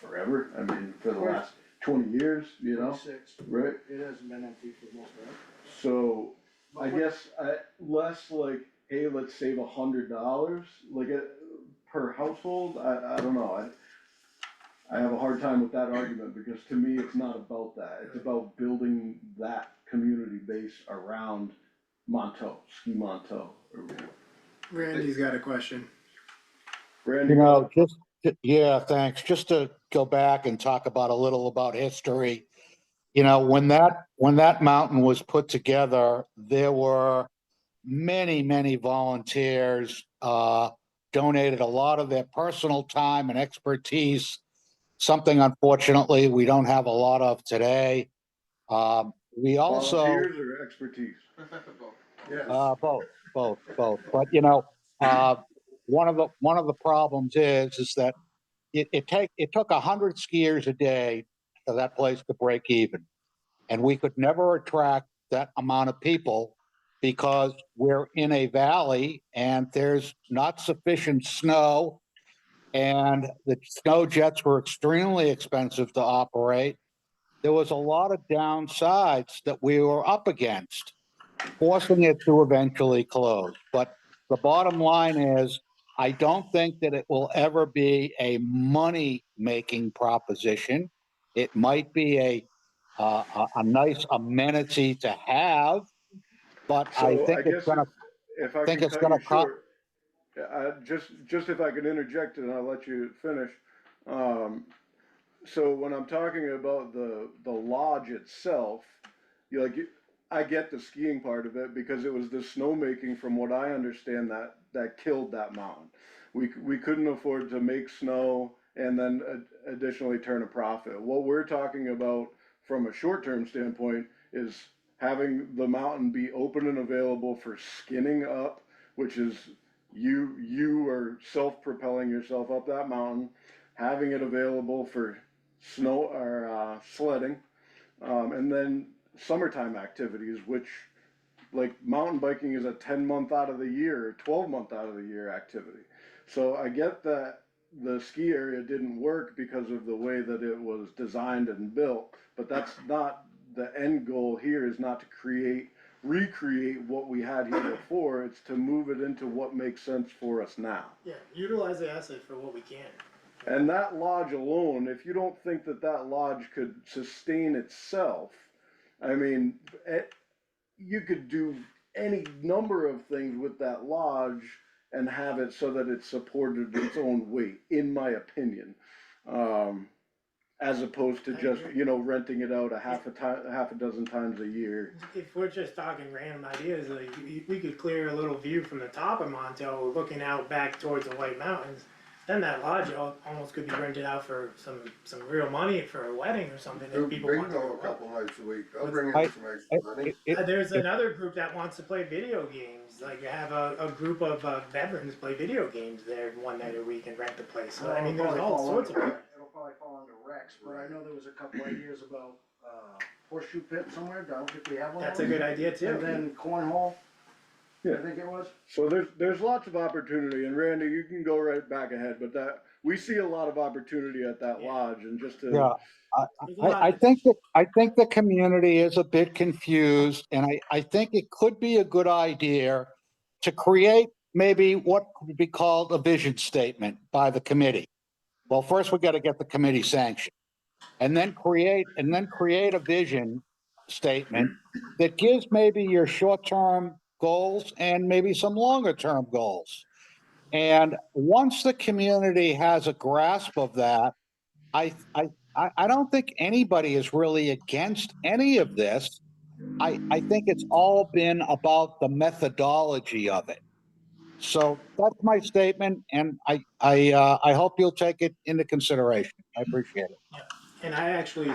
forever, I mean, for the last 20 years, you know, 26, right? it hasn't been empty for the most part. So, I guess, less like, hey, let's save $100, like, per household, I don't know, I have a hard time with that argument, because to me, it's not about that, it's about building that community base around Monteau, Ski Monteau. Randy's got a question. Randy, You know, yeah, thanks. Just to go back and talk about a little about history. You know, when that mountain was put together, there were many volunteers, donated a lot of their personal time and expertise, something unfortunately we don't have a lot of today. We also, volunteers or expertise? both. But you know, one of the problems is that it took 100 skiers a day for that place to break even, and we could never attract that amount of people because we're in a valley and there's not sufficient snow, and the snow jets were extremely expensive to operate. There was a lot of downsides that we were up against, forcing it to eventually close. But the bottom line is, I don't think that it will ever be a money-making proposition. It might be a nice amenity to have, but I So think I it's guess gonna, if I think can it's cut gonna you short, just if I could interject and I'll let you finish. So when I'm talking about the lodge itself, you like, I get the skiing part of it because it was the snowmaking, from what I understand, that killed that mountain. We couldn't afford to make snow and then additionally turn a profit. What we're talking about from a short-term standpoint is having the mountain be open and available for skinning up, which is you are self-propelling yourself up that mountain, having it available for snow or sledding, and then summertime activities, which like mountain biking is a 10-month out of the year, 12-month out of the year activity. So I get that the ski area didn't work because of the way that it was designed and built, but that's not the end goal here, is not to recreate what we had here before, it's to move it into what makes sense for us now. Yeah, utilize the asset for what we can. And that lodge alone, if you don't think that lodge could sustain itself, I mean, you could do any number of things with that lodge and have it so that it supported its own weight, in my opinion. As opposed to just, renting it out a half a dozen times a year. If we're just talking random ideas, like we could clear a little view from the top of Monteau, looking out back towards the White Mountains. Then that lodge almost could be rented out for some real money for a wedding or something Do if people want to bingo a go. couple nights a week, they'll bring in I, some extra money. There's another group that wants to play video games, like you have a group of veterans play video games there one night a week and rent the place, so I mean, there's all sorts of. It'll probably fall under Rex, but I know there was a couple ideas about, horseshoe pit somewhere, I don't think we have one. That's a good idea too. And then cornhole, Yeah. I think it was. So there's lots of opportunity, and Randy, you can go right back ahead, but we see a lot of opportunity at that Yeah. lodge, and just to. Yeah, There's a lot I of- think the community is a bit confused, and I think it could be a good idea to create maybe what could be called a vision statement by the committee. Well, first we got to get the committee sanction, and then create a vision statement that gives maybe your short-term goals and maybe some longer-term goals. And once the community has a grasp of that, I don't think anybody is really against any of this. I think it's all been about the methodology of it. So that's my statement, and I hope you'll take it into consideration. I appreciate it. And I actually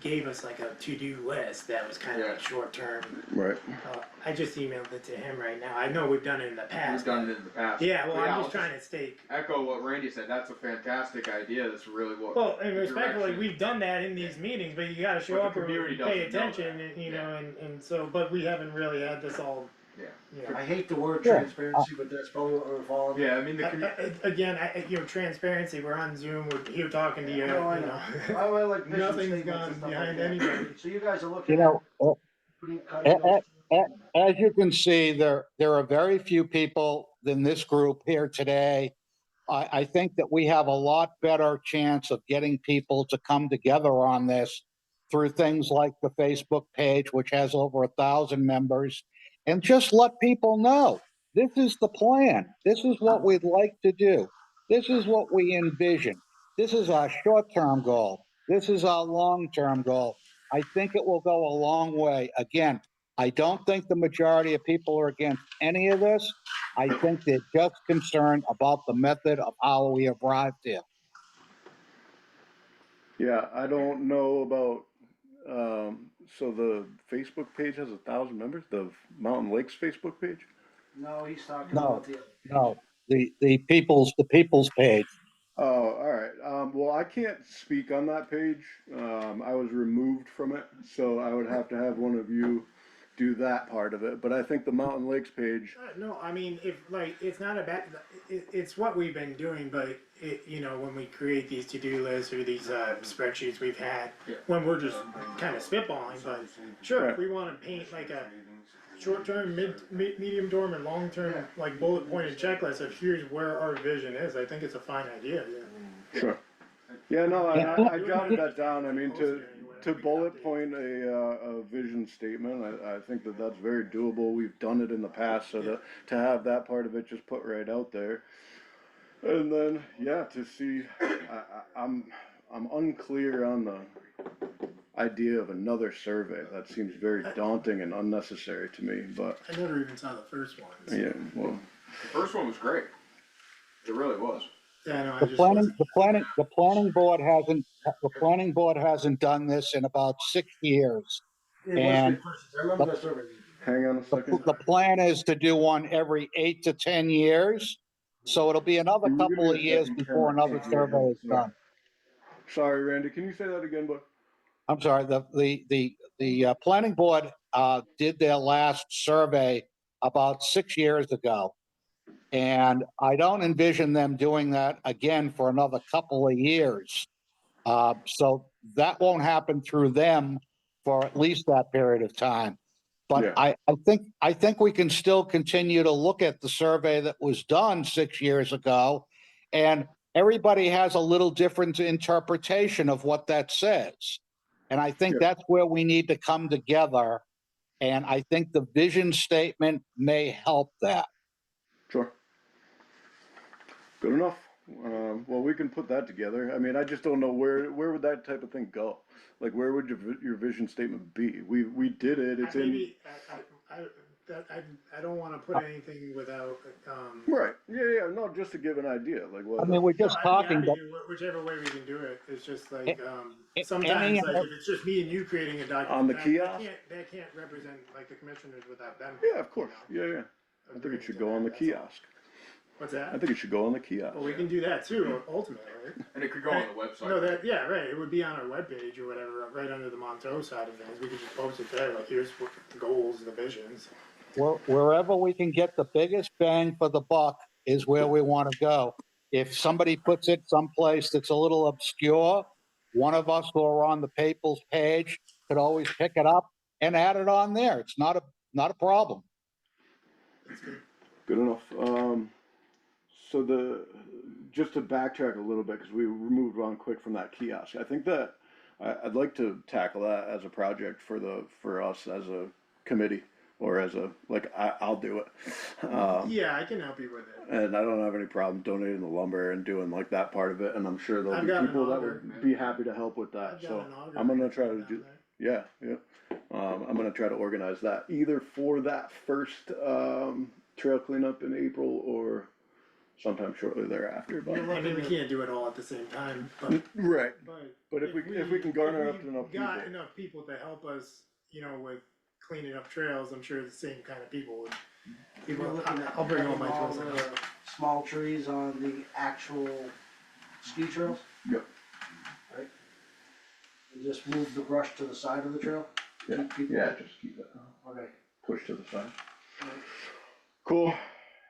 gave us like a to-do list that was kind of like short-term. Right. I just emailed it to him right now. I know we've done it in the We've past. done it in the past. Yeah, well, But I'm I'll just trying to stay. echo what Randy said. That's a fantastic idea. That's really what. Well, and respectfully, direction- we've done that in these meetings, but you gotta show But the up and community pay doesn't know attention, that. and, you know, and so, but we haven't really had this all, Yeah. you know. I hate the word Yeah. transparency, but that's probably what we're falling. Yeah, I mean the community. Again, you know, transparency, we're on Zoom, we're here talking to you, No, I you know. know. I like vision Nothing's statements gone and stuff behind like that. anybody. So you guys are You looking at know, cutting those. as you can see, there are very few people in this group here today. I think that we have a lot better chance of getting people to come together on this through things like the Facebook page, which has over 1,000 members, and just let people know, this is the plan. This is what we'd like to do. This is what we envision. This is our short-term goal. This is our long-term goal. I think it will go a long way. Again, I don't think the majority of people are against any of this. I think they're just concerned about the method of how we arrived here. Yeah, I don't know about, so the Facebook page has 1,000 members, the Mountain Lakes Facebook page? No, he's talking No. about the. No, the people's page. Oh, all right. Well, I can't speak on that page. I was removed from it, so I would have to have one of you do that part of it. But I think the Mountain Lakes page, No, I mean, if, like, it's not a bad, it's what we've been doing, but you know, when we create these to-do lists or these, spreadsheets we've had, Yeah. when we're just kinda spitballing, but sure, if we wanna paint like a short-term, medium term, and long-term, like bullet pointed checklist of here's where our vision is, I think it's a fine idea, yeah. sure. Yeah, no, I jotted that down. I mean, to bullet point a vision statement, I think that that's very doable. We've done it in the past, so to have that part of it just put right out there. And then, yeah, to see, I'm unclear on the idea of another survey. That seems very daunting and unnecessary to me, but, I never even saw the first one. So. yeah, well, The first one was great. It really was. Yeah, no, I The just planning board hasn't done this in about 6 years. It was And good questions. I remember that survey. hang on a second. The plan is to do one every 8 to 10 years. So it'll be another Can you give couple me of a years second, before Ken? another survey is done. Sorry, Randy, can you say that again, bud? I'm sorry, the planning board did their last survey about 6 years ago. And I don't envision them doing that again for another couple of years. So that won't happen through them for at least that period of time. But Yeah. I think we can still continue to look at the survey that was done 6 years ago. And everybody has a little different interpretation of what that says. And I think Yeah. that's where we need to come together. And I think the vision statement may help that. Sure. Good enough. Well, we can put that together. I mean, I just don't know where would that type of thing go? Like, where would your vision statement be? We did it. It's in. maybe that, I don't wanna put anything without, Right, yeah, no, just to give an idea, like I what, mean, we're no, just I'd be talking, happy but to, whichever way we can do it, it's just like, any, sometimes, like, if it's just me and you creating a document. On the that kiosk? That can't represent, like, the commissioners without them. yeah, of course, you know, yeah, I think agreeing it should to go on the that, that's all. kiosk. What's I that? think it should go on the kiosk. Well, we can do that too, ultimately. And it could go on the website. No, that, yeah, right, it would be on our webpage or whatever, right under the Monteau side of things, we could just post it there, like, here's what the goals, the visions. wherever we can get the biggest bang for the buck is where we want to go. If somebody puts it someplace that's a little obscure, one of us who are on the Paples page could always pick it up and add it on there. It's not a problem. That's good. Good enough. So just to backtrack a little bit, because we moved on quick from that kiosk. I think that I'd like to tackle that as a project for us as a committee or as I'll do it. Yeah, I can help you with it. And I don't have any problem donating the lumber and doing like that part of it. And I'm sure there'll I've be got an people that auger. would be happy to help with that. I've got So an auger I'm gonna down try to do. there. Yeah. I'm gonna try to organize that either for that first trail cleanup in April or sometime shortly thereafter. But I mean, we can't do it all at the same time, but. right. But if we can garner if up to enough we got people. enough people to help us, you know, with cleaning up trails, I'm sure the same kind of people would. We're looking at I'll bring all my all tools. the small trees on the actual ski trails. Yep. Right? And just move the brush to the side of the trail? Yeah. Keep- Yeah. Just keep it Okay. pushed to the side. Cool.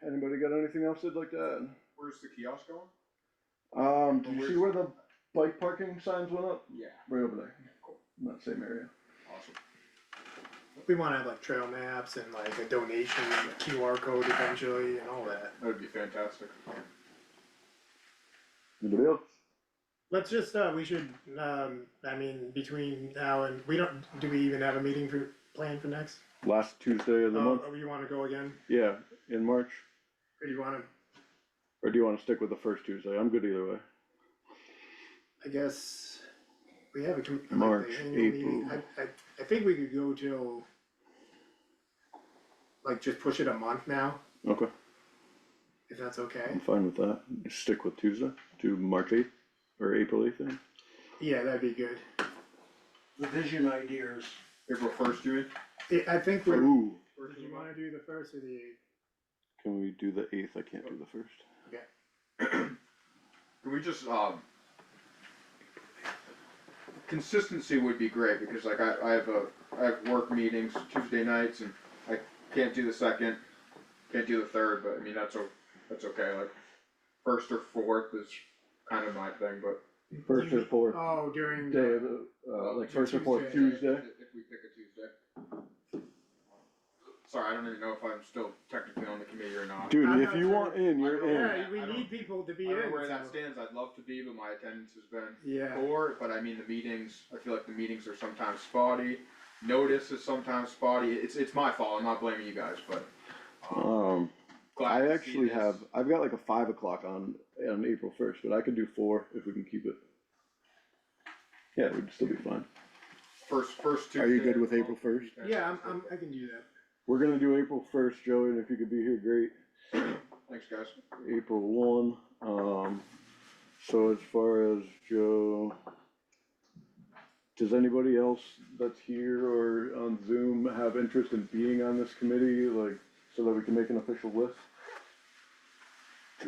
Anybody got anything else they'd like to add? Where's the kiosk going? Do you see where the bike parking signs went up? Yeah. Right over there. Cool. In that same area. Awesome. We wanna have like trail maps and like a donation QR code eventually and all that. That would be fantastic. Anybody else? Let's just, we should, I mean, between now and, do we even have a meeting planned for next? Last Tuesday of the month? Oh, you wanna go again, Yeah, in March. or do you wanna, Or do you wanna stick with the first Tuesday? I'm good either way. I guess, we have like the March, annual meeting. April. I think we could go till, like, just push it a month now, Okay, if that's okay. I'm fine with that. Just stick with Tuesday to March 8th or April 8th. Then. Yeah, that'd be good. The vision ideas. April 1st, you mean? I think we're, Ooh, did you wanna do the first or the eighth? can we do the 8th? I can't do the first. Can we just, consistency would be great, because like I have work meetings Tuesday nights, and I can't do the second, can't do the third, but I mean, that's okay, like, first or fourth is kind of my thing, but. First or fourth Oh, during, day of the, like first or fourth Tuesday. If we pick a Tuesday. Sorry, I don't even know if I'm still technically on the committee or not. Dude, I'm if not you sure. want in, you're in. yeah, we I don't- need people to be I don't in, know where that so- stands, I'd love to be, but my attendance has been Yeah. poor, but I mean, the meetings, I feel like the meetings are sometimes spotty. Notice is sometimes spotty, it's my fault, I'm not blaming you guys, but. Glad I to see actually this. I've got like a 5 o'clock on April 1st, but I could do 4 if we can keep it. Yeah, we'd still be fine. First Tuesday. Are you good with of the April month. 1st? Yeah, I can do that. We're gonna do April 1st, Joey, and if you could be here, great. Thanks, guys. April 1, so as far as Joe, does anybody else that's here or on Zoom have interest in being on this committee, like, so that we can make an official list?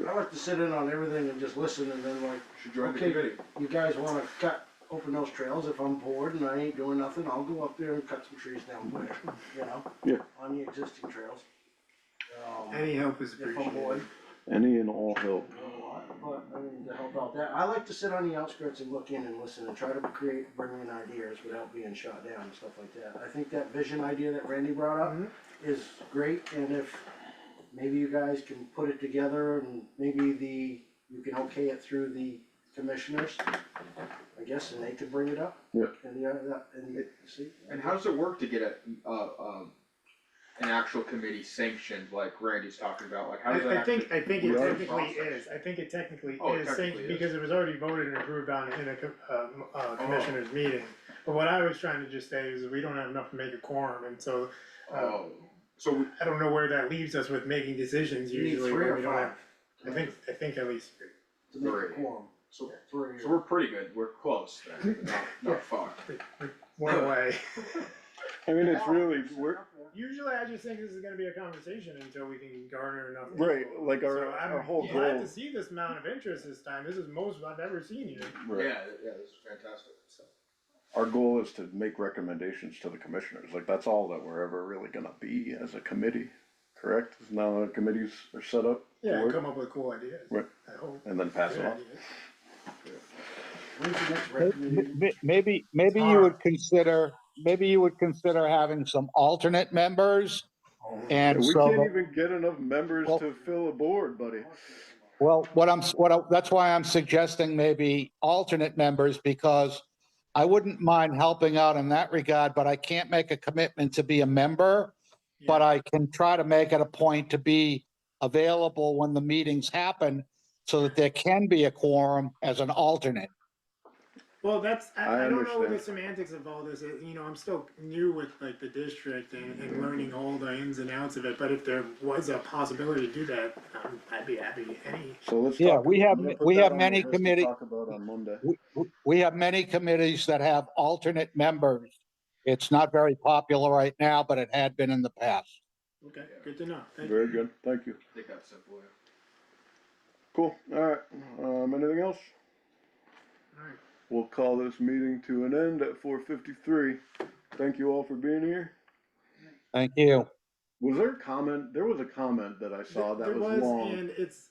I like to sit in on everything and just listen and then like, Should join the okay, committee. you guys wanna open those trails, if I'm bored and I ain't doing nothing, I'll go up there and cut some trees down there, you know? Yeah. On the existing trails. Any help is If I'm appreciated. bored. Any and all help. But, I mean, to help out that, I like to sit on the outskirts and look in and listen and try to bring in ideas without being shot down and stuff like that. I think that vision idea that Randy brought up is great, and if maybe you guys can put it together and maybe you can okay it through the commissioners, I guess, and they could bring it up. Yeah. See? And how does it work to get an actual committee sanctioned, like Randy's talking about, like how does that I think actually? it We are- technically is, I think it technically Oh, it is, technically is. because it was already voted and approved on in a commissioners meeting. But what I was trying to just say is we don't have enough to make a quorum, and so, Oh, So I don't know where that leaves us with making decisions You need usually. 3 when or we don't 5 have- I think at least three. to make a Three. quorum. So, 3. so we're pretty good, we're close then, not far. One away. I mean, it's really, we're, Usually I just think this is gonna be a conversation until we can garner enough. right, info. like So our I'm whole glad goal. to see this amount of interest this time. This is most I've ever seen here. Right. Yeah, this is fantastic, so. Our goal is to make recommendations to the commissioners, like, that's all that we're ever really gonna be as a committee, correct? Now the committees are set up to Yeah, work, come up with cool ideas. Right. I hope. and then pass it Good on. ideas. When's the next rec meeting? Maybe you would consider, having some alternate members. And We so, can't that- even get enough members Well- to fill a board, buddy. well, that's why I'm suggesting maybe alternate members, because I wouldn't mind helping out in that regard, but I can't make a commitment to be a member. But I can try to make it a point to be available when the meetings happen so that there can be a quorum as an alternate. Well, I I don't know the understand. semantics of all this, you know, I'm still new with like the district and learning all the ins and outs of it, but if there was a possibility to do that, I'd be happy any. So let's Yeah, talk. we have- I'm gonna put we that have on many the list to committee- Talk about on Monday. We have many committees that have alternate members. It's not very popular right now, but it had been in the past. Okay, good to know, thank you. Very good, thank you. I think that's simple, yeah. Cool, alright, anything else? Alright. We'll call this meeting to an end at 4:53. Thank you all for being here. Thank you. Was there a comment? There was a comment that I saw that There was long. and it's,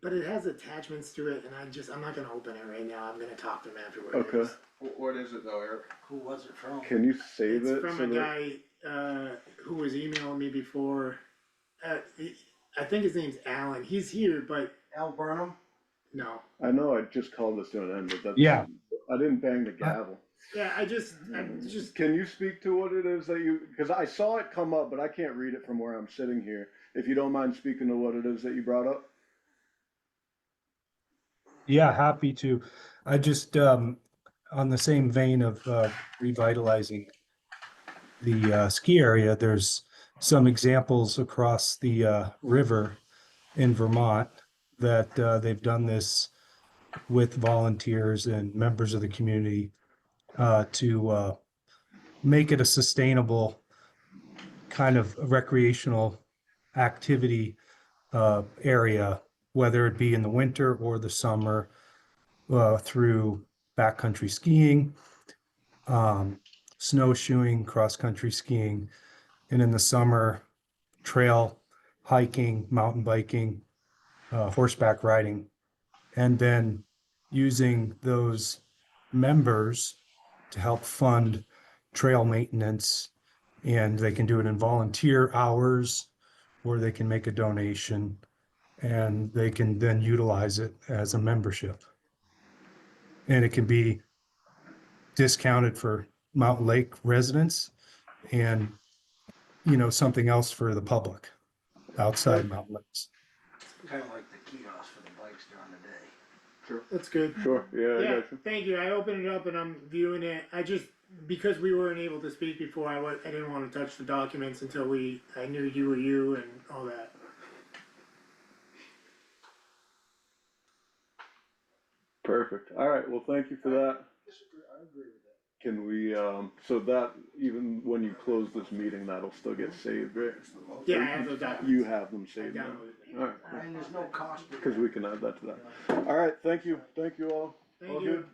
but it has attachments to it, and I'm not gonna open it right now, I'm gonna talk to him afterwards. Okay. What is it though, Eric? Who was it from? Can you save It's it? from so a that- guy, who was emailing me before, I think his name's Alan, he's here, but Al Burnham? no. I know I just called this to an end, but that's. Yeah. I didn't bang the gavel. Yeah, I just, Can you speak to what it is that you, because I saw it come up, but I can't read it from where I'm sitting here. If you don't mind speaking to what it is that you brought up? Yeah, happy to. I just, on the same vein of revitalizing the ski area, there's some examples across the river in Vermont that they've done this with volunteers and members of the community to make it a sustainable kind of recreational activity area, whether it be in the winter or the summer, through backcountry skiing, snowshoeing, cross-country skiing, and in the summer, trail hiking, mountain biking, horseback riding, and then using those members to help fund trail maintenance. And they can do it in volunteer hours, or they can make a donation, and they can then utilize it as a membership. And it can be discounted for Mountain Lake residents and, something else for the public outside Mountain Lakes. Kinda like the kiosk for the bikes during the day. that's good. Sure, yeah, I Yeah, got you. thank you, I opened it up and I'm viewing it, because we weren't able to speak before, I didn't wanna touch the documents until I knew you were you and all that. Perfect. All right, well, thank you for that. I agree with that. Can we, so that, even when you close this meeting, that'll still get saved, right? Yeah, I have those documents. You have them I saved now. downloaded them. Alright, And there's no cost. because we can add that to that. Alright, thank you all. Thank All you. good?